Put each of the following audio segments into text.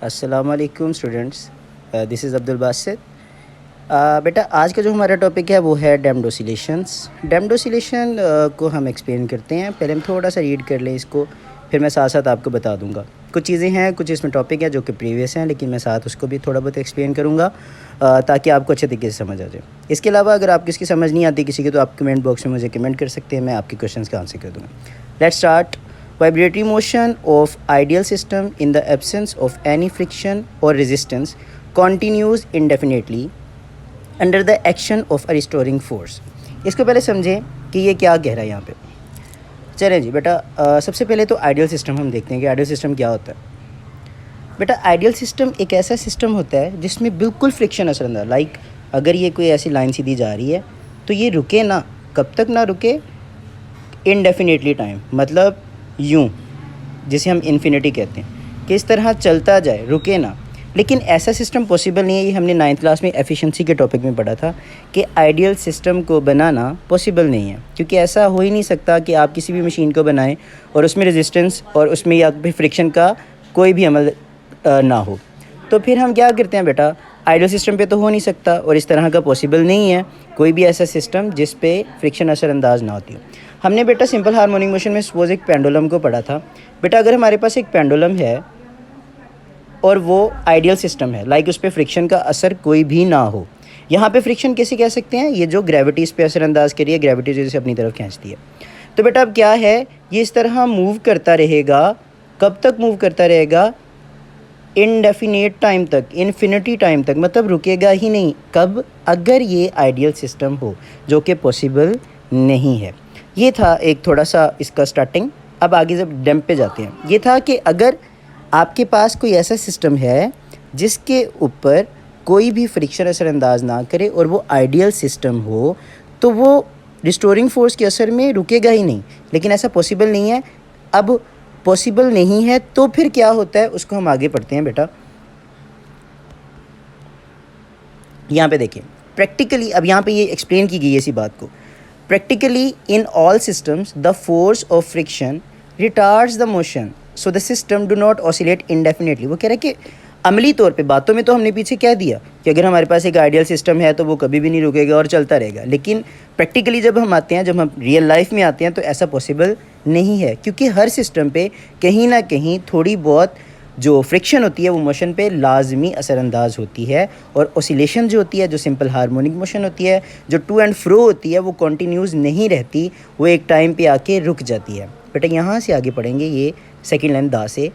अस्सलामुअलैकुम students, this is Abdul Basit. बेटा आज का जो हमारा टॉपिक है वो है डैम्प्ड ऑसिलेशंस। डैम्प्ड ऑसिलेशन को हम एक्सप्लेन करते हैं। पहले हम थोड़ा सा रीड कर लें इसको, फिर मैं साथ साथ आपको बता दूंगा। कुछ चीज़ें हैं, कुछ इसमें टॉपिक है जो कि प्रीवियस हैं, लेकिन मैं साथ उसको भी थोड़ा बहुत एक्सप्लेन करूँगा ताकि आपको अच्छे तरीके से समझ आ जाए। इसके अलावा अगर आपको इसकी समझ नहीं आती किसी की, तो आप कमेंट बॉक्स में मुझे कमेंट कर सकते हैं, मैं आपके क्वेश्चन का आंसर कर दूँगा। Let's start. Vibratory motion of ideal system in the absence of any friction or resistance continues indefinitely under the action of a restoring force। इसको पहले समझें कि ये क्या कह रहा है यहाँ पे। चलें जी बेटा, सबसे पहले तो आइडियल सिस्टम हम देखते हैं कि आइडियल सिस्टम क्या होता है। बेटा आइडियल सिस्टम एक ऐसा सिस्टम होता है जिसमें बिल्कुल फ्रिक्शन असरअंदाज, लाइक अगर ये कोई ऐसी लाइन सीधी जा रही है तो ये रुके ना, कब तक ना रुके, इनडेफिनेटली टाइम, मतलब यूँ, जिसे हम इन्फिनिटी कहते हैं, कि इस तरह चलता जाए, रुके ना। लेकिन ऐसा सिस्टम पॉसिबल नहीं है। ये हमने 9th क्लास में एफिशिएंसी के टॉपिक में पढ़ा था कि आइडियल सिस्टम को बनाना पॉसिबल नहीं है, क्योंकि ऐसा हो ही नहीं सकता कि आप किसी भी मशीन को बनाएं और उसमें रेजिस्टेंस और उसमें या फिर फ्रिक्शन का कोई भी अमल ना हो। तो फिर हम क्या करते हैं बेटा, आइडियल सिस्टम पे तो हो नहीं सकता और इस तरह का पॉसिबल नहीं है कोई भी ऐसा सिस्टम जिस पे फ्रिक्शन असरअंदाज ना होती हो। हमने बेटा सिंपल हार्मोनिक मोशन में सपोज एक पेंडुलम को पढ़ा था। बेटा अगर हमारे पास एक पेंडुलम है और वो आइडियल सिस्टम है, लाइक उस पर फ्रिक्शन का असर कोई भी ना हो। यहाँ पे फ्रिक्शन कैसे कह सकते हैं, ये जो ग्रेविटी इस पर असरअंदाज करिए, ग्रेविटी जैसे अपनी तरफ खींचती है। तो बेटा अब क्या है, ये इस तरह मूव करता रहेगा। कब तक मूव करता रहेगा? इनडेफिनेट टाइम तक, इन्फिनिटी टाइम तक, मतलब रुकेगा ही नहीं। कब? अगर ये आइडियल सिस्टम हो, जो कि पॉसिबल नहीं है। ये था एक थोड़ा सा इसका स्टार्टिंग। अब आगे जब डैम्प पे जाते हैं, ये था कि अगर आपके पास कोई ऐसा सिस्टम है जिसके ऊपर कोई भी फ्रिक्शन असरअंदाज ना करे और वो आइडियल सिस्टम हो, तो वो रिस्टोरिंग फोर्स के असर में रुकेगा ही नहीं। लेकिन ऐसा पॉसिबल नहीं है। अब पॉसिबल नहीं है तो फिर क्या होता है, उसको हम आगे पढ़ते हैं बेटा। यहाँ पे देखिए प्रैक्टिकली, अब यहाँ पे ये एक्सप्लेन की गई है इसी बात को। Practically in all systems the force of friction retards the motion so the system do not oscillate indefinitely. वो कह रहा है कि अमली तौर पे, बातों में तो हमने पीछे कह दिया कि अगर हमारे पास एक आइडियल सिस्टम है तो वो कभी भी नहीं रुकेगा और चलता रहेगा। लेकिन प्रैक्टिकली जब हम आते हैं, जब हम रियल लाइफ में आते हैं, तो ऐसा पॉसिबल नहीं है, क्योंकि हर सिस्टम पे कहीं ना कहीं थोड़ी बहुत जो फ्रिक्शन होती है वो मोशन पे लाजमी असरअंदाज होती है। और ओसिलेशन जो होती है, जो सिंपल हार्मोनिक मोशन होती है, जो टू एंड फ्रो होती है, वो कॉन्टीन्यूस नहीं रहती, वो एक टाइम पे आके रुक जाती है। बेटा यहाँ से आगे पढ़ेंगे, ये सेकेंड लाइन दा से,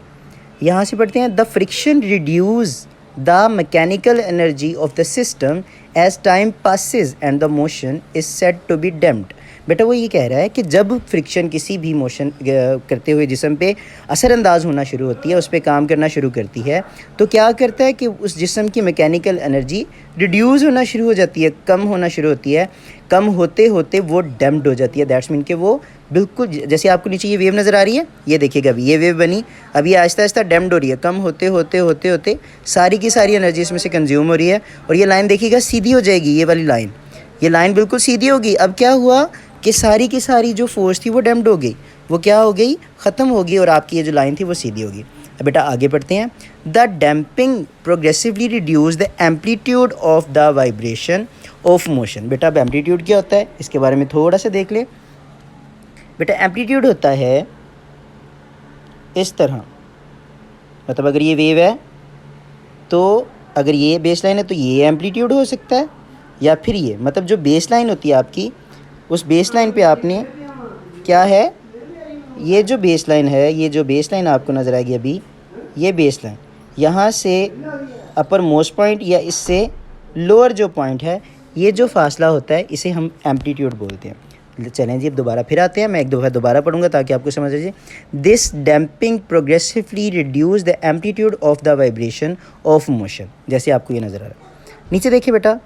यहाँ से पढ़ते हैं। The friction reduce the mechanical energy of the system as time passes and the motion is said to be damped. बेटा वो ये कह रहा है कि जब फ्रिक्शन किसी भी मोशन करते हुए जिस्म पे असरअंदाज होना शुरू होती है, उस पर काम करना शुरू करती है, तो क्या करता है कि उस जिस्म की मैकेनिकल एनर्जी रिड्यूस होना शुरू हो जाती है, कम होना शुरू होती है। कम होते होते वो डैम्प्ड हो जाती है। दैट्स मीन कि वो बिल्कुल, जैसे आपको नीचे ये वेव नज़र आ रही है, ये देखिएगा अभी ये वेव बनी, अभी आहिस्ता आहिस्ता डैम्प्ड हो रही है। कम होते होते होते होते सारी की सारी एनर्जी इसमें से कंज्यूम हो रही है और ये लाइन देखिएगा सीधी हो जाएगी। ये वाली लाइन, ये लाइन बिल्कुल सीधी होगी। अब क्या हुआ कि सारी की सारी जो फोर्स थी वो डैम्प्ड हो गई, वो क्या हो गई, ख़त्म हो गई, और आपकी ये जो लाइन थी वो सीधी होगी। अब बेटा आगे बढ़ते हैं। The damping progressively reduce the amplitude of the vibration of motion. बेटा अब एम्पलीट्यूड क्या होता है, इसके बारे में थोड़ा सा देख ले। बेटा एम्पलीट्यूड होता है इस तरह, मतलब अगर ये वेव है तो अगर ये बेस लाइन है तो ये एम्पलीट्यूड हो सकता है, या फिर ये, मतलब जो बेस लाइन होती है आपकी, उस बेस लाइन पे आपने क्या है, ये जो बेस लाइन है, ये जो बेस लाइन आपको नज़र आएगी अभी, ये बेस लाइन, यहाँ से अपर मोस्ट पॉइंट या इससे लोअर जो पॉइंट है, ये जो फासला होता है, इसे हम एम्पलीट्यूड बोलते हैं। चलें जी, अब दोबारा फिर आते हैं। मैं एक दफ़ा दोबारा पढ़ूंगा ताकि आपको समझ आ जाए। This damping progressively reduce the amplitude of the vibration of motion. जैसे आपको ये नज़र आ रहा है नीचे देखिए बेटा,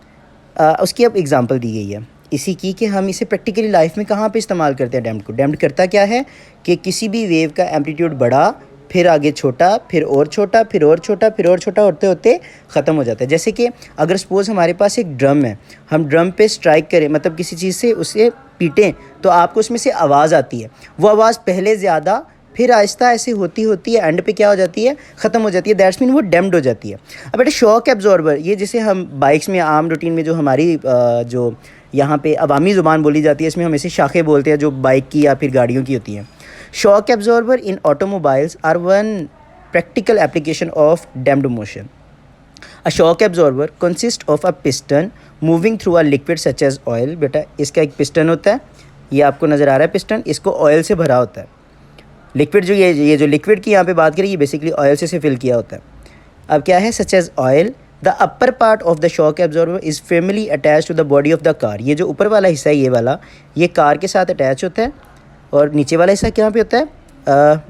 उसकी अब एग्जांपल दी गई है इसी की कि हम इसे प्रैक्टिकली लाइफ में कहाँ पे इस्तेमाल करते हैं डैम्प्ड को। डैम्प्ड करता क्या है कि किसी भी वेव का एम्पलीट्यूड बढ़ा, फिर आगे छोटा, फिर और छोटा, फिर और छोटा, फिर और छोटा होते होते ख़त्म हो जाता है। जैसे कि अगर सपोज़ हमारे पास एक ड्रम है, हम ड्रम पे स्ट्राइक करें, मतलब किसी चीज़ से उसे पीटें, तो आपको उसमें से आवाज़ आती है। वो आवाज़ पहले ज़्यादा फिर आहिस्ता ऐसे होती होती है एंड पे क्या हो जाती है, ख़त्म हो जाती है, दैट्स मीन वो डैम्प्ड हो जाती है। अब बेटा शॉक एब्जॉर्बर, ये जिसे हम बाइक्स में आम रूटीन में जो हमारी जो यहाँ पे अवामी ज़ुबान बोली जाती है, इसमें हम इसे शाखें बोलते हैं, जो बाइक की या फिर गाड़ियों की होती हैं। Shock absorber in automobiles are one practical application of damped motion. A shock absorber consists of a piston moving through a liquid such as oil. बेटा इसका एक पिस्टन होता है, ये आपको नज़र आ रहा है पिस्टन, इसको ऑयल से भरा होता है। लिक्विड जो ये जो लिक्विड की यहाँ पे बात करें, ये बेसिकली ऑयल से फिल किया होता है। अब क्या है, such as oil. The upper part of the shock absorber is firmly attach to the body of the car. ये जो ऊपर वाला हिस्सा है, ये वाला, ये कार के साथ अटैच होता है, और नीचे वाला हिस्सा कहाँ पे होता है,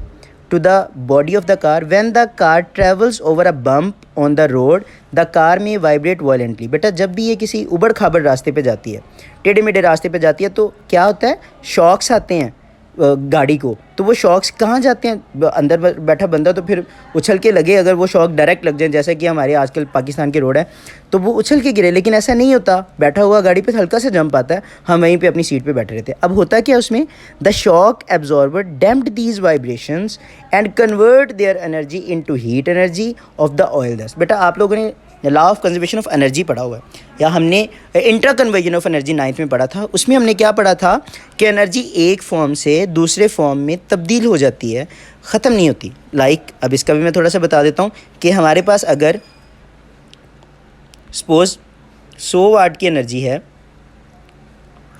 to the body of the car. When the car travels over a bump on the road, the car may vibrate violently. बेटा जब भी ये किसी उबड़ खाबड़ रास्ते पे जाती है, टेढ़े मेढ़े रास्ते पे जाती है, तो क्या होता है, शॉक्स आते हैं गाड़ी को। तो वो शॉक्स कहाँ जाते हैं, अंदर बैठा बंदा तो फिर उछल के लगे, अगर वो शॉक डायरेक्ट लग जाए, जैसा कि हमारे आजकल पाकिस्तान के रोड है, तो वो उछल के गिरे। लेकिन ऐसा नहीं होता, बैठा हुआ गाड़ी पे हल्का सा जंप आता है, हम वहीं पे अपनी सीट पे बैठे रहते हैं। अब होता क्या उसमें, the shock absorber damped these vibrations and convert their energy into heat energy of the oil dust. बेटा आप लोगों ने law of conservation of energy पढ़ा हुआ है, या हमने intra conversion of energy 9th में पढ़ा था। उसमें हमने क्या पढ़ा था कि एनर्जी एक फॉर्म से दूसरे फॉर्म में तब्दील हो जाती है, ख़त्म नहीं होती। अब इसका भी मैं थोड़ा सा बता देता हूँ कि हमारे पास अगर सपोज़ 100 वाट की एनर्जी है,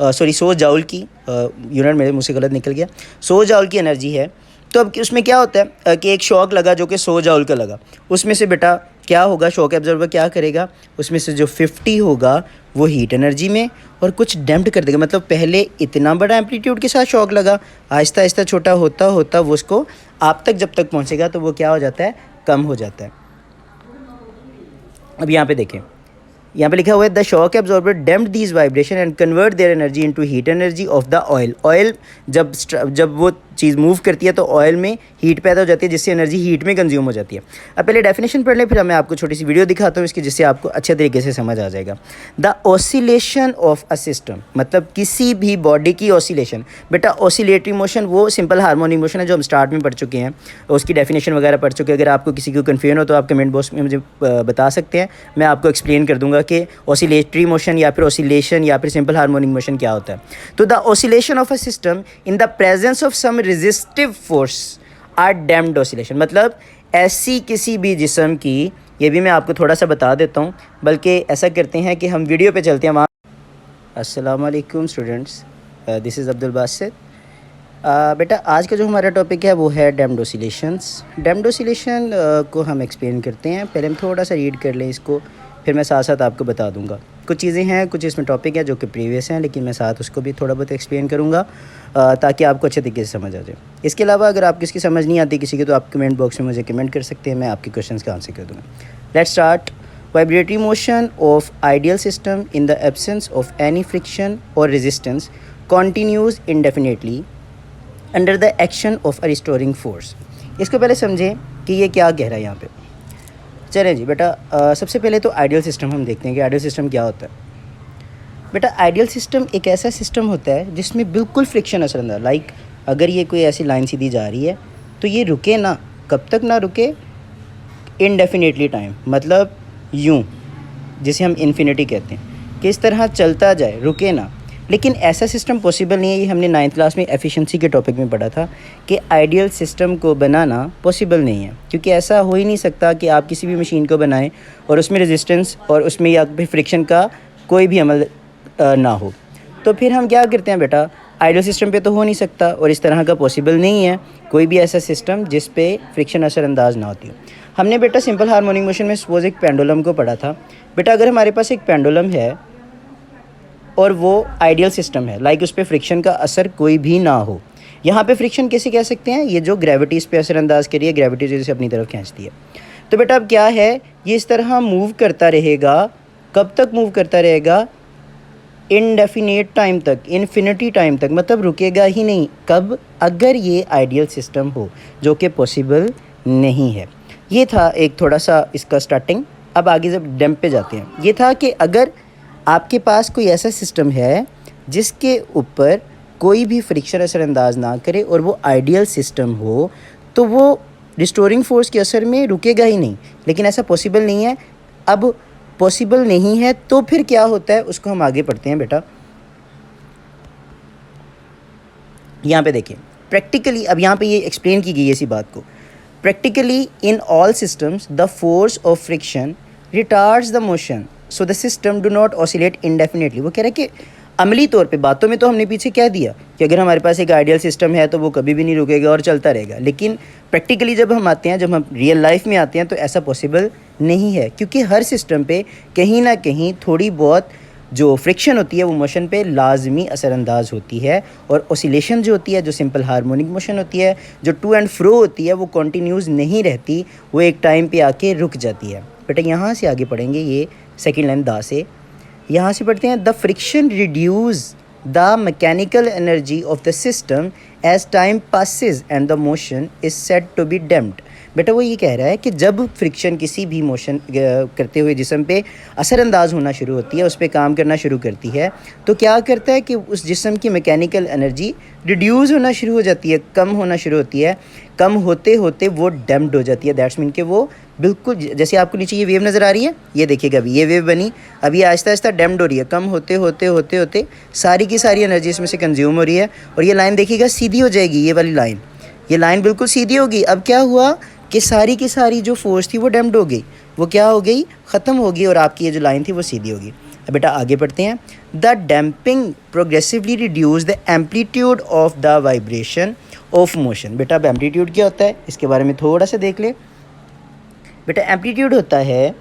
100 जाउल की, यूनिट मेरे मुँह से गलत निकल गया, 100 जाउल की एनर्जी है, तो अब उसमें क्या होता है कि एक शॉक लगा जो कि 100 जाउल का लगा, उसमें से बेटा क्या होगा, शॉक एब्जॉर्बर क्या करेगा, उसमें से जो 50 होगा वो हीट एनर्जी में और कुछ डैम्प्ड कर देगा। मतलब पहले इतना बड़ा एम्पलीट्यूड के साथ शॉक लगा, आहिस्ता आहिस्ता छोटा होता होता वो उसको आप तक जब तक पहुंचेगा तो वो क्या हो जाता है, कम हो जाता है। अब यहाँ पे देखें, यहाँ पे लिखा हुआ है the shock absorber damped these vibration and convert their energy into heat energy of the oil. Oil जब वो चीज़ मूव करती है तो ऑयल में हीट पैदा हो जाती है, जिससे एनर्जी हीट में कंज्यूम हो जाती है। अब पहले डेफिनेशन पढ़ लें, फिर मैं आपको छोटी सी वीडियो दिखाता हूँ इसकी, जिससे आपको अच्छे तरीके से समझ आ जाएगा। The oscillation of a system, मतलब किसी भी बॉडी की ऑसिलेशन। बेटा ऑसिलेटरी मोशन वो सिंपल हार्मोनिक मोशन है जो हम स्टार्ट में पढ़ चुके हैं, उसकी डेफिनेशन वगैरह पढ़ चुके हैं। अगर आपको किसी को कन्फ्यूजन हो तो आप कमेंट बॉक्स में मुझे बता सकते हैं, मैं आपको एक्सप्लेन कर दूंगा कि ऑसिलेटरी मोशन या फिर ऑसिलेशन या फिर सिंपल हार्मोनिक मोशन क्या होता है। तो the oscillation of a system in the presence of some resistive force are damped oscillation. मतलब ऐसी किसी भी जिस्म की, ये भी मैं आपको थोड़ा सा बता देता हूँ, बल्कि ऐसा करते हैं कि हम वीडियो पे चलते हैं वहाँ। अस्सलाम वालेकुम students, this is Abdul Basit. बेटा आज का जो हमारा टॉपिक है वो है डैम्प्ड ऑसिलेशंस। डैम्प्ड ऑसिलेशन को हम एक्सप्लेन करते हैं। पहले हम थोड़ा सा रीड कर लें इसको, फिर मैं साथ साथ आपको बता दूंगा। कुछ चीज़ें हैं, कुछ इसमें टॉपिक है जो कि प्रीवियस हैं, लेकिन मैं साथ उसको भी थोड़ा बहुत एक्सप्लेन करूंगा ताकि आपको अच्छे तरीके से समझ आ जाए। इसके अलावा अगर आप किसकी समझ नहीं आती किसी की, तो आप कमेंट बॉक्स में मुझे कमेंट कर सकते हैं, मैं आपके क्वेश्चन का आंसर कर दूँगा। Let's start. Vibratory motion of ideal system in the absence of any friction or resistance continues indefinitely under the action of a restoring force. इसको पहले समझें कि ये क्या कह रहा है यहाँ पे। चलें जी बेटा, सबसे पहले तो आइडियल सिस्टम हम देखते हैं कि आइडियल सिस्टम क्या होता है। बेटा आइडियल सिस्टम एक ऐसा सिस्टम होता है जिसमें बिल्कुल फ्रिक्शन असरअंदाज, लाइक अगर ये कोई ऐसी लाइन सीधी जा रही है तो ये रुके ना, कब तक ना रुके, इनडेफिनेटली टाइम, मतलब यूँ, जिसे हम इन्फिनिटी कहते हैं, कि इस तरह चलता जाए, रुके ना। लेकिन ऐसा सिस्टम पॉसिबल नहीं है। ये हमने 9th क्लास में एफिशिएंसी के टॉपिक में पढ़ा था कि आइडियल सिस्टम को बनाना पॉसिबल नहीं है, क्योंकि ऐसा हो ही नहीं सकता कि आप किसी भी मशीन को बनाएं और उसमें रेजिस्टेंस और उसमें या फिर फ्रिक्शन का कोई भी अमल ना हो। तो फिर हम क्या करते हैं बेटा, आइडियल सिस्टम पे तो हो नहीं सकता, और इस तरह का पॉसिबल नहीं है कोई भी ऐसा सिस्टम जिस पे फ्रिक्शन असरअंदाज ना होती हो। हमने बेटा सिंपल हार्मोनिक मोशन में सपोज एक पेंडुलम को पढ़ा था। बेटा अगर हमारे पास एक पेंडुलम है और वो आइडियल सिस्टम है, लाइक उस पर फ्रिक्शन का असर कोई भी ना हो। यहाँ पे फ्रिक्शन कैसे कह सकते हैं, ये जो ग्रेविटी इस पर असरअंदाज करिए, ग्रेविटी जैसे अपनी तरफ खींचती है। तो बेटा अब क्या है, ये इस तरह मूव करता रहेगा। कब तक मूव करता रहेगा, इनडेफिनेट टाइम तक, इन्फिनिटी टाइम तक, मतलब रुकेगा ही नहीं। कब, अगर ये आइडियल सिस्टम हो, जो कि पॉसिबल नहीं है। ये था एक थोड़ा सा इसका स्टार्टिंग। अब आगे जब डैम्प पे जाते हैं, ये था कि अगर आपके पास कोई ऐसा सिस्टम है जिसके ऊपर कोई भी फ्रिक्शन असरअंदाज ना करे और वो आइडियल सिस्टम हो, तो वो रिस्टोरिंग फोर्स के असर में रुकेगा ही नहीं। लेकिन ऐसा पॉसिबल नहीं है। अब पॉसिबल नहीं है तो फिर क्या होता है, उसको हम आगे पढ़ते हैं बेटा। यहाँ पे देखें प्रैक्टिकली, अब यहाँ पे ये एक्सप्लेन की गई है इसी बात को। Practically in all systems the force of friction retards the motion, so the system do not oscillate indefinitely. वो कह रहा है कि अमली तौर पे, बातों में तो हमने पीछे कह दिया कि अगर हमारे पास एक आइडियल सिस्टम है तो वो कभी भी नहीं रुकेगा और चलता रहेगा, लेकिन प्रैक्टिकली जब हम आते हैं, जब हम रियल लाइफ में आते हैं, तो ऐसा पॉसिबल नहीं है, क्योंकि हर सिस्टम पे कहीं ना कहीं थोड़ी बहुत जो फ्रिक्शन होती है वो मोशन पे लाजमी असरअंदाज होती है, और ओसिलेशन जो होती है, जो सिंपल हार्मोनिक मोशन होती है, जो टू एंड फ्रो होती है, वो कॉन्टीन्यूज़ नहीं रहती, वो एक टाइम पे आके रुक जाती है। बेटा यहाँ से आगे पढ़ेंगे, ये सेकेंड लाइन दा से, यहाँ से पढ़ते हैं, the friction reduce the mechanical energy of the system as time passes and the motion is said to be damped. बेटा वो ये कह रहा है कि जब फ्रिक्शन किसी भी मोशन करते हुए जिस्म पे असरअंदाज होना शुरू होती है, उस पर काम करना शुरू करती है, तो क्या करता है कि उस जिस्म की मैकेनिकल एनर्जी रिड्यूस होना शुरू हो जाती है, कम होना शुरू होती है। कम होते होते वो डैम्प्ड हो जाती है। दैट्स मीन कि वो बिल्कुल, जैसे आपको नीचे ये वेव नज़र आ रही है, ये देखिएगा अभी ये वेव बनी, अब ये आहिस्ता आहिस्ता डैम्प्ड हो रही है। कम होते होते होते होते सारी की सारी एनर्जी इसमें से कंज्यूम हो रही है, और ये लाइन देखिएगा सीधी हो जाएगी, ये वाली लाइन, ये लाइन बिल्कुल सीधी होगी। अब क्या हुआ कि सारी की सारी जो फोर्स थी वो डैम्प्ड हो गई, वो क्या हो गई, ख़त्म हो गई, और आपकी ये जो लाइन थी वो सीधी होगी। अब बेटा आगे पढ़ते हैं। The damping progressively reduce the amplitude of the vibration of motion. बेटा अब एम्पलीट्यूड क्या होता है, इसके बारे में थोड़ा सा देख ले। बेटा एम्पलीट्यूड होता है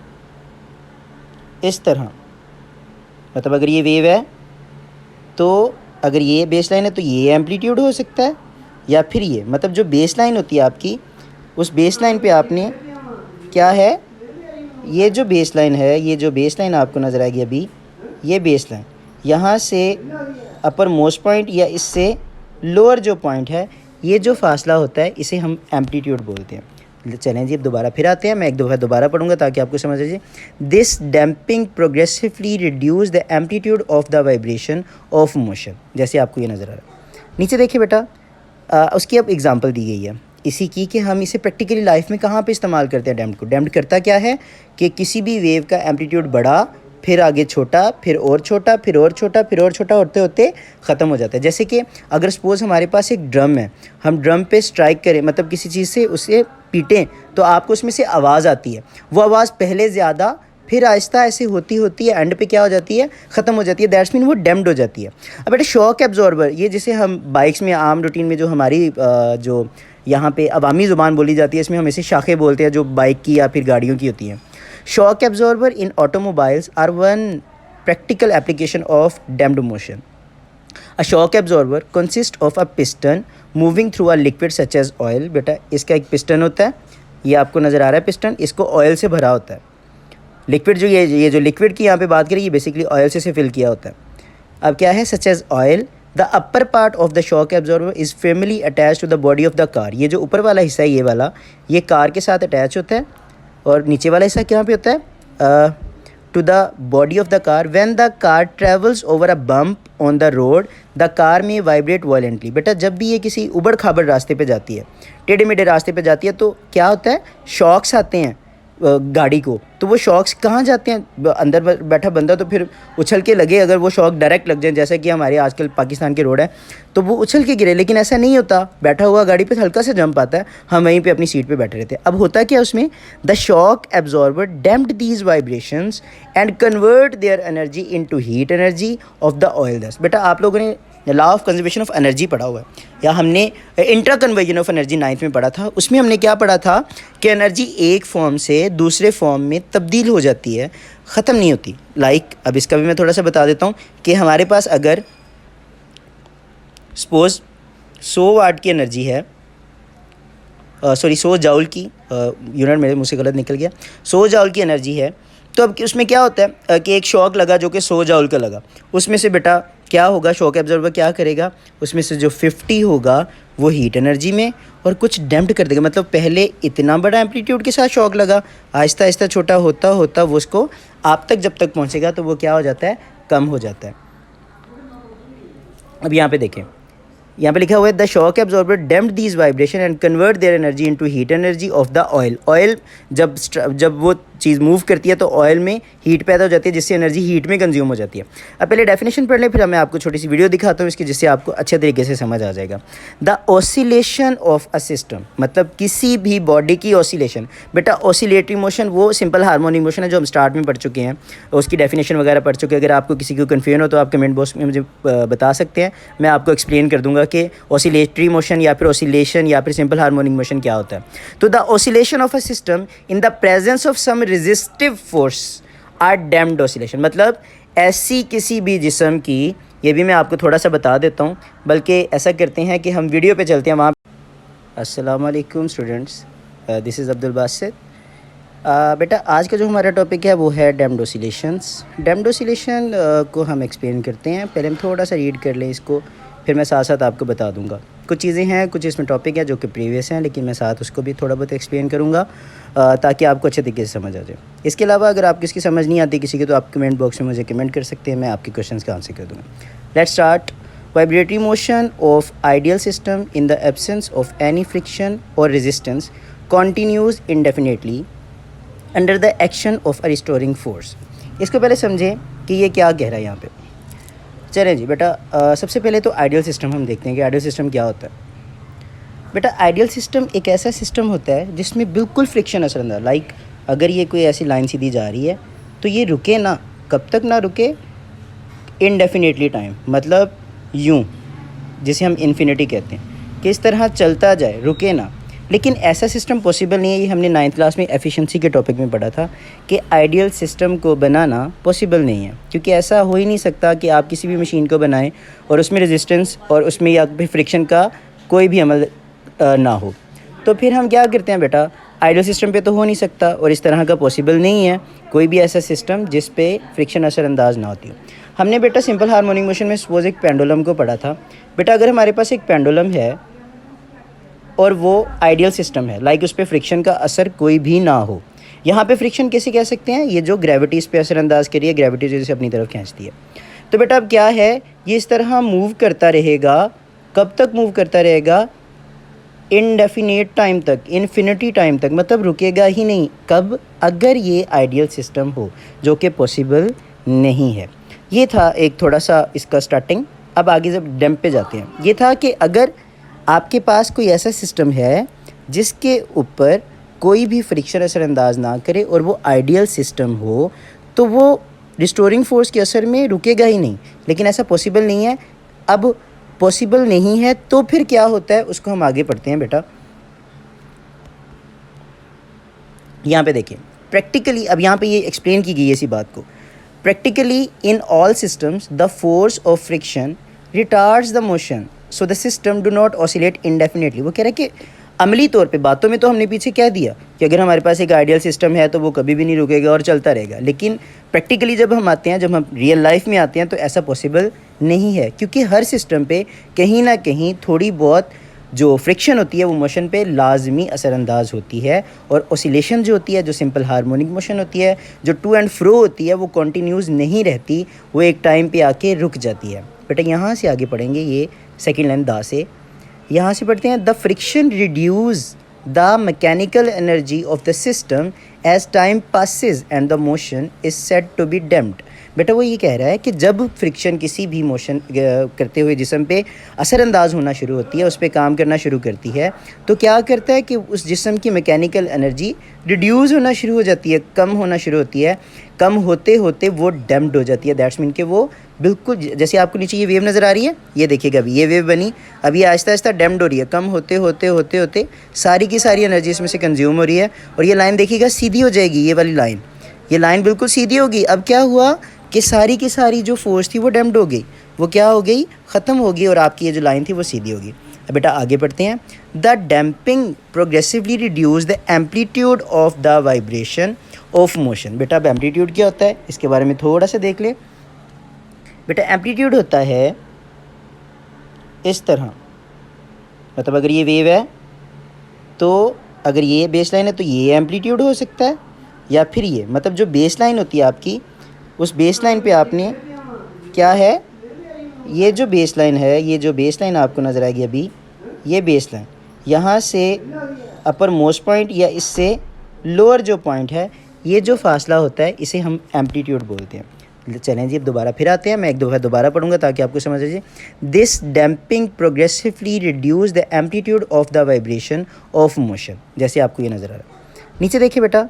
इस तरह, मतलब अगर ये वेव है तो अगर ये बेस लाइन है तो ये एम्पलीट्यूड हो सकता है, या फिर ये, मतलब जो बेस लाइन होती है आपकी, उस बेस लाइन पे आपने क्या है, ये जो बेस लाइन है, ये जो बेस लाइन आपको नज़र आएगी अभी, ये बेस लाइन, यहाँ से अपर मोस्ट पॉइंट या इससे लोअर जो पॉइंट है, ये जो फासला होता है, इसे हम एम्पलीट्यूड बोलते हैं। चलें जी, अब दोबारा फिर आते हैं, मैं एक दफ़ा दोबारा पढ़ूंगा ताकि आपको समझ आ जाए। This damping progressively reduce the amplitude of the vibration of motion. जैसे आपको ये नज़र आ रहा है नीचे, देखिए बेटा, उसकी अब एग्जांपल दी गई है इसी की, कि हम इसे प्रैक्टिकली लाइफ में कहाँ पे इस्तेमाल करते हैं डैम्प को। डैम्प करता क्या है कि किसी भी वेव का एम्पलीट्यूड बढ़ा, फिर आगे छोटा, फिर और छोटा, फिर और छोटा, फिर और छोटा होते होते ख़त्म हो जाता है। जैसे कि अगर सपोज़ हमारे पास एक ड्रम है, हम ड्रम पे स्ट्राइक करें, मतलब किसी चीज़ से उसे पीटें, तो आपको उसमें से आवाज़ आती है। वो आवाज़ पहले ज़्यादा, फिर आहिस्ता ऐसे होती होती है, एंड पे क्या हो जाती है, ख़त्म हो जाती है। दैट्स मीन वो डैम्प्ड हो जाती है। अब बेटा शॉक एब्जॉर्बर, ये जिसे हम बाइक्स में आम रूटीन में जो हमारी जो यहाँ पे अवामी ज़ुबान बोली जाती है, इसमें हम इसे शाखें बोलते हैं, जो बाइक की या फिर गाड़ियों की होती हैं। Shock absorber in automobiles are one practical application of damped motion. A shock absorber consist of a piston moving through a liquid such as oil. बेटा इसका एक पिस्टन होता है, ये आपको नज़र आ रहा है पिस्टन, इसको ऑयल से भरा होता है। लिक्विड जो ये जो लिक्विड की यहाँ पे बात करें, ये बेसिकली ऑयल से फिल किया होता है। अब क्या है, such as oil, the upper part of the shock absorber is firmly attach to the body of the car. ये जो ऊपर वाला हिस्सा है, ये वाला, ये कार के साथ अटैच होता है, और नीचे वाला हिस्सा कहाँ पे होता है, to the body of the car. When the car travels over a bump on the road the car में वाइब्रेट वायलेंटली। बेटा जब भी ये किसी उबड़ खाबड़ रास्ते पे जाती है, टेढ़े मेढ़े रास्ते पे जाती है, तो क्या होता है, शॉक्स आते हैं गाड़ी को। तो वो शॉक्स कहाँ जाते हैं, अंदर बैठा बंदा तो फिर उछल के लगे, अगर वो शॉक डायरेक्ट लग जाए, जैसे कि हमारे आजकल पाकिस्तान के रोड है, तो वो उछल के गिरे। लेकिन ऐसा नहीं होता, बैठा हुआ गाड़ी पे हल्का सा जंप आता है, हम वहीं पे अपनी सीट पे बैठे रहते हैं। अब होता क्या उसमें, the shock absorber damped these vibrations and convert their energy into heat energy of the oil dust. बेटा आप लोगों ने law of conservation of energy पढ़ा हुआ है, या हमने intra conversion of energy 9th में पढ़ा था। उसमें हमने क्या पढ़ा था कि एनर्जी एक फॉर्म से दूसरे फॉर्म में तब्दील हो जाती है, ख़त्म नहीं होती। लाइक अब इसका भी मैं थोड़ा सा बता देता हूँ कि हमारे पास अगर सपोज़ 100 वाट की एनर्जी है, 100 जाउल की, यूनिट मेरे मुझसे गलत निकल गया, 100 जाउल की एनर्जी है, तो अब उसमें क्या होता है कि एक शॉक लगा जो कि 100 जाउल का लगा, उसमें से बेटा क्या होगा, शॉक एब्जॉर्बर क्या करेगा, उसमें से जो 50 होगा वो हीट एनर्जी में और कुछ डैम्प्ड कर देगा। मतलब पहले इतना बड़ा एम्पलीट्यूड के साथ शॉक लगा, आहिस्ता आहिस्ता छोटा होता होता वो उसको आप तक जब तक पहुंचेगा तो वो क्या हो जाता है, कम हो जाता है। अब यहाँ पे देखें, यहाँ पे लिखा हुआ है the shock absorber damped these vibration and convert their energy into heat energy of the oil. Oil जब वो चीज़ मूव करती है तो ऑयल में हीट पैदा हो जाती है, जिससे एनर्जी हीट में कंज्यूम हो जाती है। अब पहले डेफिनेशन पढ़ लें, फिर मैं आपको छोटी सी वीडियो दिखाता हूँ इसकी, जिससे आपको अच्छे तरीके से समझ आ जाएगा। The oscillation of a system, मतलब किसी भी बॉडी की ऑसिलेशन। बेटा ऑसिलेटरी मोशन वो सिंपल हार्मोनिक मोशन है जो हम स्टार्ट में पढ़ चुके हैं, उसकी डेफिनेशन वगैरह पढ़ चुके हैं। अगर आपको किसी को कन्फ्यूजन हो तो आप कमेंट बॉक्स में मुझे बता सकते हैं, मैं आपको एक्सप्लेन कर दूंगा कि ऑसिलेटरी मोशन या फिर ऑसिलेशन या फिर सिंपल हार्मोनिक मोशन क्या होता है। तो the oscillation of a system in the presence of some resistive force are damped oscillation, मतलब ऐसी किसी भी जिस्म की, ये भी मैं आपको थोड़ा सा बता देता हूँ, बल्कि ऐसा करते हैं कि हम वीडियो पे चलते हैं वहाँ। अस्सलाम वालेकुम students, this is Abdul Basit. बेटा आज का जो हमारा टॉपिक है वो है डैम्प्ड ऑसिलेशंस। डैम्प्ड ऑसिलेशन को हम एक्सप्लेन करते हैं। पहले हम थोड़ा सा रीड कर लें इसको, फिर मैं साथ साथ आपको बता दूंगा। कुछ चीज़ें हैं, कुछ इसमें टॉपिक है जो कि प्रीवियस हैं, लेकिन मैं साथ उसको भी थोड़ा बहुत एक्सप्लेन करूंगा ताकि आपको अच्छे तरीके से समझ आ जाए। इसके अलावा अगर आप किसी समझ नहीं आती किसी की, तो आप कमेंट बॉक्स में मुझे कमेंट कर सकते हैं, मैं आपके क्वेश्चन का आंसर कर दूँगा। Let's start. Vibratory motion of ideal system in the absence of any friction or resistance continues indefinitely under the action of a restoring force. इसको पहले समझें कि ये क्या कह रहा है यहाँ पे। चलें जी बेटा, सबसे पहले तो आइडियल सिस्टम हम देखते हैं कि आइडियल सिस्टम क्या होता है। बेटा आइडियल सिस्टम एक ऐसा सिस्टम होता है जिसमें बिल्कुल फ्रिक्शन असरअंदाज, लाइक अगर ये कोई ऐसी लाइन सीधी जा रही है तो ये रुके ना, कब तक ना रुके, इनडेफिनेटली टाइम, मतलब यूँ, जिसे हम इन्फिनिटी कहते हैं, कि इस तरह चलता जाए, रुके ना। लेकिन ऐसा सिस्टम पॉसिबल नहीं है। ये हमने 9th क्लास में एफिशिएंसी के टॉपिक में पढ़ा था कि आइडियल सिस्टम को बनाना पॉसिबल नहीं है, क्योंकि ऐसा हो ही नहीं सकता कि आप किसी भी मशीन को बनाएं और उसमें रेजिस्टेंस और उसमें या फिर फ्रिक्शन का कोई भी अमल ना हो। तो फिर हम क्या करते हैं बेटा, आइडियल सिस्टम पे तो हो नहीं सकता और इस तरह का पॉसिबल नहीं है कोई भी ऐसा सिस्टम जिस पे फ्रिक्शन असरअंदाज ना होती हो। हमने बेटा सिंपल हार्मोनिक मोशन में सपोज एक पेंडुलम को पढ़ा था। बेटा अगर हमारे पास एक पेंडुलम है और वो आइडियल सिस्टम है, लाइक उस पर फ्रिक्शन का असर कोई भी ना हो। यहाँ पे फ्रिक्शन कैसे कह सकते हैं, ये जो ग्रेविटी इस पर असरअंदाज करिए, ग्रेविटी जैसे अपनी तरफ खींचती है। तो बेटा अब क्या है, ये इस तरह मूव करता रहेगा। कब तक मूव करता रहेगा, इनडेफिनेट टाइम तक, इन्फिनिटी टाइम तक, मतलब रुकेगा ही नहीं। कब, अगर ये आइडियल सिस्टम हो, जो कि पॉसिबल नहीं है। ये था एक थोड़ा सा इसका स्टार्टिंग। अब आगे जब डैम्प पे जाते हैं, ये था कि अगर आपके पास कोई ऐसा सिस्टम है जिसके ऊपर कोई भी फ्रिक्शन असरअंदाज ना करे और वो आइडियल सिस्टम हो, तो वो रिस्टोरिंग फोर्स के असर में रुकेगा ही नहीं। लेकिन ऐसा पॉसिबल नहीं है। अब पॉसिबल नहीं है तो फिर क्या होता है, उसको हम आगे पढ़ते हैं बेटा। यहाँ पे देखिए प्रैक्टिकली, अब यहाँ पे ये एक्सप्लेन की गई है इसी बात को। Practically in all systems the force of friction retards the motion so the system do not oscillate indefinitely. वो कह रहा है कि अमली तौर पे, बातों में तो हमने पीछे कह दिया कि अगर हमारे पास एक आइडियल सिस्टम है तो वो कभी भी नहीं रुकेगा और चलता रहेगा, लेकिन प्रैक्टिकली जब हम आते हैं, जब हम रियल लाइफ में आते हैं, तो ऐसा पॉसिबल नहीं है, क्योंकि हर सिस्टम पे कहीं ना कहीं थोड़ी बहुत जो फ्रिक्शन होती है वो मोशन पे लाजमी असरअंदाज होती है। और ऑसिलेशन जो होती है, जो सिंपल हार्मोनिक मोशन होती है, जो टू एंड फ्रो होती है, वो कॉन्टीन्यूज़ नहीं रहती, वो एक टाइम पे आके रुक जाती है। बेटा यहाँ से आगे पढ़ेंगे, ये सेकेंड लाइन दा से, यहाँ से पढ़ते हैं the friction reduce the mechanical energy of the system as time passes and the motion is said to be damped. बेटा वो ये कह रहा है कि जब फ्रिक्शन किसी भी मोशन करते हुए जिस्म पे असरअंदाज होना शुरू होती है, उस पर काम करना शुरू करती है, तो क्या करता है कि उस जिस्म की मैकेनिकल एनर्जी रिड्यूस होना शुरू हो जाती है, कम होना शुरू होती है। कम होते होते वो डैम्प्ड हो जाती है। दैट्स मीन कि वो बिल्कुल, जैसे आपको नीचे ये वेव नज़र आ रही है, ये देखिएगा अभी ये वेव बनी, अभी आहिस्ता आहिस्ता डैम्प्ड हो रही है। कम होते होते होते होते सारी की सारी एनर्जी इसमें से कंज्यूम हो रही है और ये लाइन देखिएगा सीधी हो जाएगी। ये वाली लाइन, ये लाइन बिल्कुल सीधी होगी। अब क्या हुआ कि सारी की सारी जो फोर्स थी वो डैम्प्ड हो गई, वो क्या हो गई, ख़त्म हो गई, और आपकी ये जो लाइन थी वो सीधी होगी। अब बेटा आगे पढ़ते हैं। The damping progressively reduce the amplitude of the vibration of motion. बेटा अब एम्पलीट्यूड क्या होता है, इसके बारे में थोड़ा सा देख ले। बेटा एम्पलीट्यूड होता है इस तरह, मतलब अगर ये वेव है तो अगर ये बेस लाइन है तो ये एम्पलीट्यूड हो सकता है, या फिर ये, मतलब जो बेस लाइन होती है आपकी, उस बेस लाइन पे आपने क्या है, ये जो बेस लाइन है, ये जो बेस लाइन आपको नज़र आएगी अभी, ये बेस लाइन यहाँ से अपर मोस्ट पॉइंट या इससे लोअर जो पॉइंट है, ये जो फासला होता है इसे हम एम्पलीट्यूड बोलते हैं। चलें जी, अब दोबारा फिर आते हैं। मैं एक दफ़ा दोबारा पढ़ूंगा ताकि आपको समझ आ जाए। This damping progressively reduce the amplitude of the vibration of motion. जैसे आपको ये नज़र आ रहा है नीचे देखिए बेटा,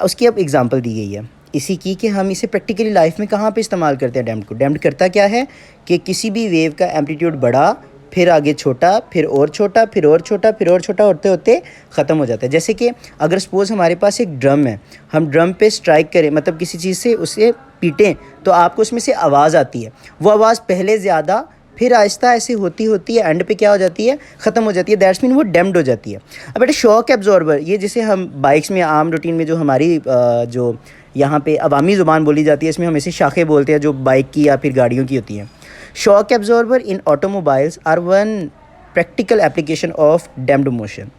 उसकी अब एग्जांपल दी गई है इसी की कि हम इसे प्रैक्टिकली लाइफ में कहाँ पे इस्तेमाल करते हैं डैम्प्ड को। डैम्प्ड करता क्या है कि किसी भी वेव का एम्पलीट्यूड बढ़ा, फिर आगे छोटा, फिर और छोटा, फिर और छोटा, फिर और छोटा होते होते ख़त्म हो जाता है। जैसे कि अगर सपोज़ हमारे पास एक ड्रम है, हम ड्रम पे स्ट्राइक करें, मतलब किसी चीज़ से उसे पीटें, तो आपको उसमें से आवाज़ आती है। वो आवाज़ पहले ज़्यादा, फिर आहिस्ता ऐसे होती होती है एंड पे क्या हो जाती है, ख़त्म हो जाती है। दैट्स मीन वो डैम्प्ड हो जाती है। अब बेटा शॉक एब्जॉर्बर, ये जिसे हम बाइक्स में आम रूटीन में जो हमारी जो यहाँ पे अवामी ज़ुबान बोली जाती है, इसमें हम इसे शाखें बोलते हैं, जो बाइक की या फिर गाड़ियों की होती हैं। Shock absorber in automobiles are one practical application of damped motion.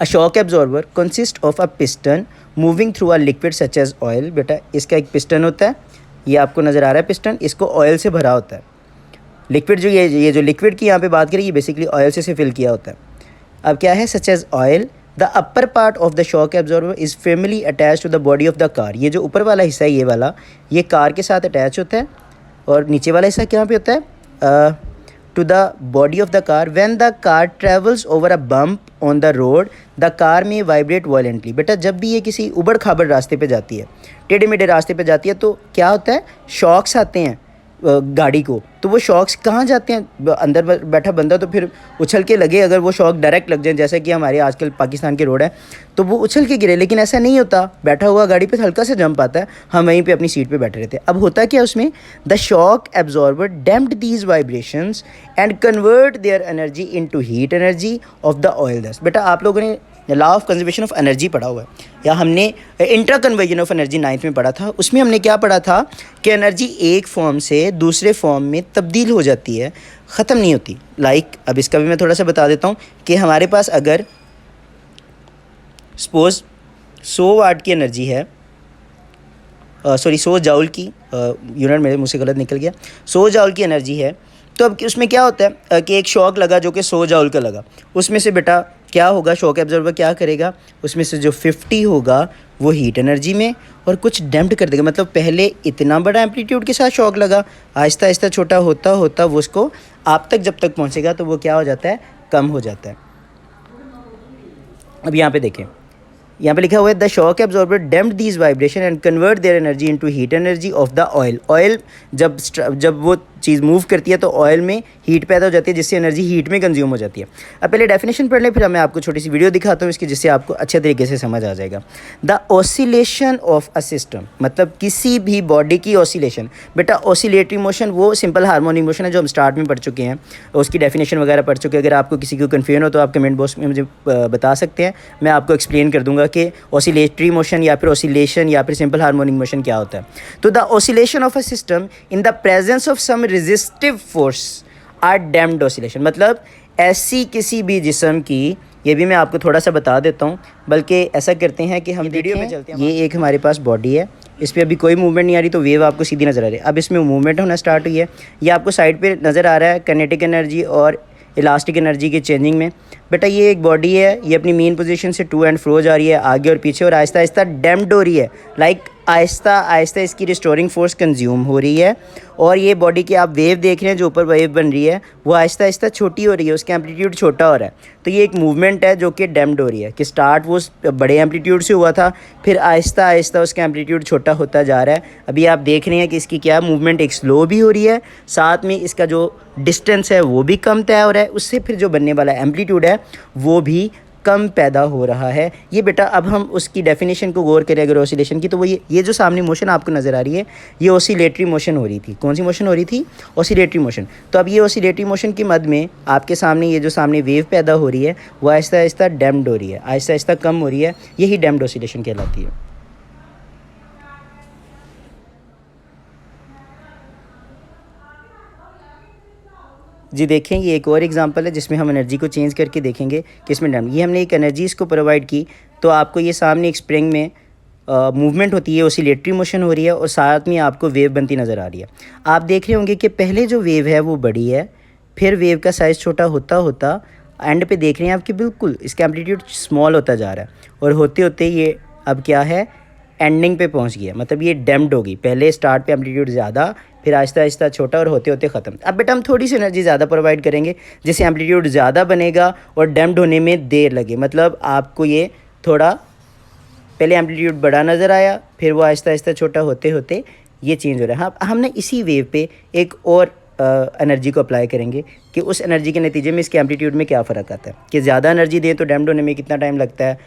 A shock absorber consist of a piston moving through a liquid such as oil. बेटा इसका एक पिस्टन होता है, ये आपको नज़र आ रहा है पिस्टन, इसको ऑयल से भरा होता है। लिक्विड जो ये जो लिक्विड की यहाँ पे बात करें, ये बेसिकली ऑयल से फिल किया होता है। अब क्या है, such as oil. The upper part of the shock absorber is firmly attach to the body of the car. ये जो ऊपर वाला हिस्सा है, ये वाला, ये कार के साथ अटैच होता है। और नीचे वाला हिस्सा कहाँ पे होता है, to the body of the car. When the car travels over a bump on the road the car में वाइब्रेट वायलेंटली। बेटा जब भी ये किसी उबड़ खाबड़ रास्ते पे जाती है, टेढ़े मेढ़े रास्ते पे जाती है, तो क्या होता है, शॉक्स आते हैं गाड़ी को। तो वो शॉक्स कहाँ जाते हैं, अंदर बैठा बंदा तो फिर उछल के लगे, अगर वो शॉक डायरेक्ट लग जाए, जैसे कि हमारे आजकल पाकिस्तान के रोड है, तो वो उछल के गिरे। लेकिन ऐसा नहीं होता, बैठा हुआ गाड़ी पे हल्का सा जंप आता है, हम वहीं पे अपनी सीट पे बैठे रहते हैं। अब होता क्या उसमें, the shock absorber damped these vibrations and convert their energy into heat energy of the oil dust. बेटा आप लोगों ने law of conservation of energy पढ़ा हुआ है, या हमने intra conversion of energy 9th में पढ़ा था। उसमें हमने क्या पढ़ा था कि एनर्जी एक फॉर्म से दूसरे फॉर्म में तब्दील हो जाती है, ख़त्म नहीं होती। लाइक अब इसका भी मैं थोड़ा सा बता देता हूँ कि हमारे पास अगर सपोज़ 100 वाट की एनर्जी है, 100 जाउल की, यूनिट मेरे मुँह से गलत निकल गया, 100 जाउल की एनर्जी है, तो अब उसमें क्या होता है कि एक शॉक लगा जो कि 100 जाउल का लगा, उसमें से बेटा क्या होगा, शॉक एब्जॉर्बर क्या करेगा, उसमें से जो 50 होगा वो हीट एनर्जी में और कुछ डैम्प्ड कर देगा। मतलब पहले इतना बड़ा एम्पलीट्यूड के साथ शॉक लगा, आहिस्ता आहिस्ता छोटा होता होता वो उसको आप तक जब तक पहुंचेगा तो वो क्या हो जाता है, कम हो जाता है। अब यहाँ पे देखें, यहाँ पे लिखा हुआ है the shock absorber damped these vibration and convert their energy into heat energy of the oil. Oil जब वो चीज़ मूव करती है तो ऑयल में हीट पैदा हो जाती है, जिससे एनर्जी हीट में कंज्यूम हो जाती है। अब पहले डेफिनेशन पढ़ लें, फिर मैं आपको छोटी सी वीडियो दिखाता हूँ इसकी, जिससे आपको अच्छे तरीके से समझ आ जाएगा। The oscillation of a system, मतलब किसी भी बॉडी की ऑसिलेशन। बेटा ऑसिलेटरी मोशन वो सिंपल हार्मोनिक मोशन है जो हम स्टार्ट में पढ़ चुके हैं, उसकी डेफिनेशन वगैरह पढ़ चुके हैं। अगर आपको किसी को कन्फ्यूजन हो तो आप कमेंट बॉक्स में मुझे बता सकते हैं, मैं आपको एक्सप्लेन कर दूंगा कि ऑसिलेटरी मोशन या फिर ऑसिलेशन या फिर सिंपल हार्मोनिक मोशन क्या होता है। तो the oscillation of a system in the presence of some resistive force are damped oscillation. मतलब ऐसी किसी भी जिस्म की, ये भी मैं आपको थोड़ा सा बता देता हूँ, बल्कि ऐसा करते हैं कि हम वीडियो में चलते हैं। ये एक हमारे पास बॉडी है, इस पर अभी कोई मूवमेंट नहीं आ रही, तो वेव आपको सीधी नज़र आ रही है। अब इसमें मूवमेंट होना स्टार्ट हुई है, ये आपको साइड पे नज़र आ रहा है काइनेटिक एनर्जी और इलास्टिक एनर्जी के चेंजिंग में। बेटा ये एक बॉडी है, ये अपनी मेन पोजीशन से टू एंड फ्रो जा रही है, आगे और पीछे, और आहिस्ता आहिस्ता डैम्प्ड हो रही है। लाइक आहिस्ता आहिस्ता इसकी रिस्टोरिंग फोर्स कंज्यूम हो रही है, और ये बॉडी की आप वेव देख रहे हैं, जो ऊपर वेव बन रही है वो आहिस्ता आहिस्ता छोटी हो रही है, उसका एम्पलीट्यूड छोटा हो रहा है। तो ये एक मूवमेंट है जो कि डैम्प्ड हो रही है, कि स्टार्ट वो बड़े एम्पलीट्यूड से हुआ था, फिर आहिस्ता आहिस्ता उसका एम्पलीट्यूड छोटा होता जा रहा है। अभी आप देख रहे हैं कि इसकी क्या मूवमेंट एक स्लो भी हो रही है, साथ में इसका जो डिस्टेंस है वो भी कम तय हो रहा है, उससे फिर जो बनने वाला एम्पलीट्यूड है वो भी कम पैदा हो रहा है। ये बेटा अब हम उसकी डेफिनेशन को गौर करें अगर ऑसिलेशन की, तो वो ये जो सामने मोशन आपको नज़र आ रही है, ये ऑसिलेटरी मोशन हो रही थी। कौन सी मोशन हो रही थी? Oscillatory motion. तो अब ये ऑसिलेटरी मोशन की मद में आपके सामने ये जो सामने वेव पैदा हो रही है वो आहिस्ता आहिस्ता डैम्प्ड हो रही है, आहिस्ता आहिस्ता कम हो रही है, यही डैम्प्ड ऑसिलेशन कहलाती है। जी देखें, ये एक और एग्जांपल है जिसमें हम एनर्जी को चेंज करके देखेंगे कि इसमें डैम्प, ये हमने एक एनर्जी इसको प्रोवाइड की, तो आपको ये सामने एक स्प्रिंग में मूवमेंट होती है, ओसिलेटरी मोशन हो रही है और साथ में आपको वेव बनती नज़र आ रही है। आप देख रहे होंगे कि पहले जो वेव है वो बड़ी है, फिर वेव का साइज़ छोटा होता होता एंड पे देख रहे हैं आपकी बिल्कुल इसका एम्पलीट्यूड स्मॉल होता जा रहा है और होते होते ये अब क्या है, एंडिंग पे पहुंच गया, मतलब ये डैम्प्ड होगी। पहले स्टार्ट पे एम्पलीट्यूड ज़्यादा, फिर आहिस्ता आहिस्ता छोटा और होते होते ख़त्म। अब बेटा हम थोड़ी सी एनर्जी ज़्यादा प्रोवाइड करेंगे जिससे एम्पलीट्यूड ज़्यादा बनेगा और डैम्प्ड होने में देर लगे, मतलब आपको ये थोड़ा पहले एम्पलीट्यूड बड़ा नज़र आया, फिर वो आहिस्ता आहिस्ता छोटा होते होते ये चेंज हो रहा है। हाँ, हमने इसी वेव पे एक और एनर्जी को अप्लाई करेंगे कि उस एनर्जी के नतीजे में इसके एम्पलीट्यूड में क्या फ़र्क आता है, कि ज़्यादा एनर्जी दें तो डैम्प्ड होने में कितना टाइम लगता है,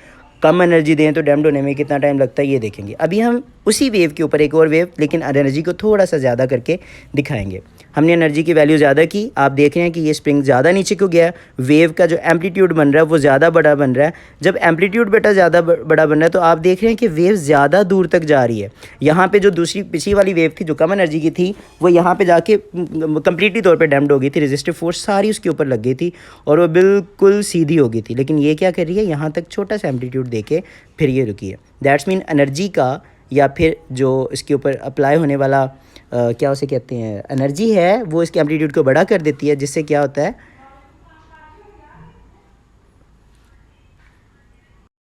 कम एनर्जी दें तो डैम्प्ड होने में कितना टाइम लगता है, ये देखेंगे। अभी हम उसी वेव के ऊपर एक और वेव लेकिन एनर्जी को थोड़ा सा ज़्यादा करके दिखाएंगे। हमने एनर्जी की वैल्यू ज़्यादा की, आप देख रहे हैं कि ये स्प्रिंग ज़्यादा नीचे को गया, वेव का जो एम्पलीट्यूड बन रहा है वो ज़्यादा बड़ा बन रहा है। जब एम्पलीट्यूड बेटा ज़्यादा बड़ा बन रहा है तो आप देख रहे हैं कि वेव ज़्यादा दूर तक जा रही है। यहाँ पे जो दूसरी पिछली वाली वेव थी जो कम एनर्जी की थी वो यहाँ पे जाके कंप्लीटली तौर पे डैम्प्ड हो गई थी, रेजिस्टिव फोर्स सारी उसके ऊपर लग गई थी और वो बिल्कुल सीधी हो गई थी। लेकिन ये क्या कर रही है, यहाँ तक छोटा सा एम्पलीट्यूड दे के फिर ये रुकी है। दैट्स मीन एनर्जी का या फिर जो इसके ऊपर अप्लाई होने वाला क्या उसे कहते हैं एनर्जी है, वो इसके एम्पलीट्यूड को बड़ा कर देती है, जिससे क्या होता है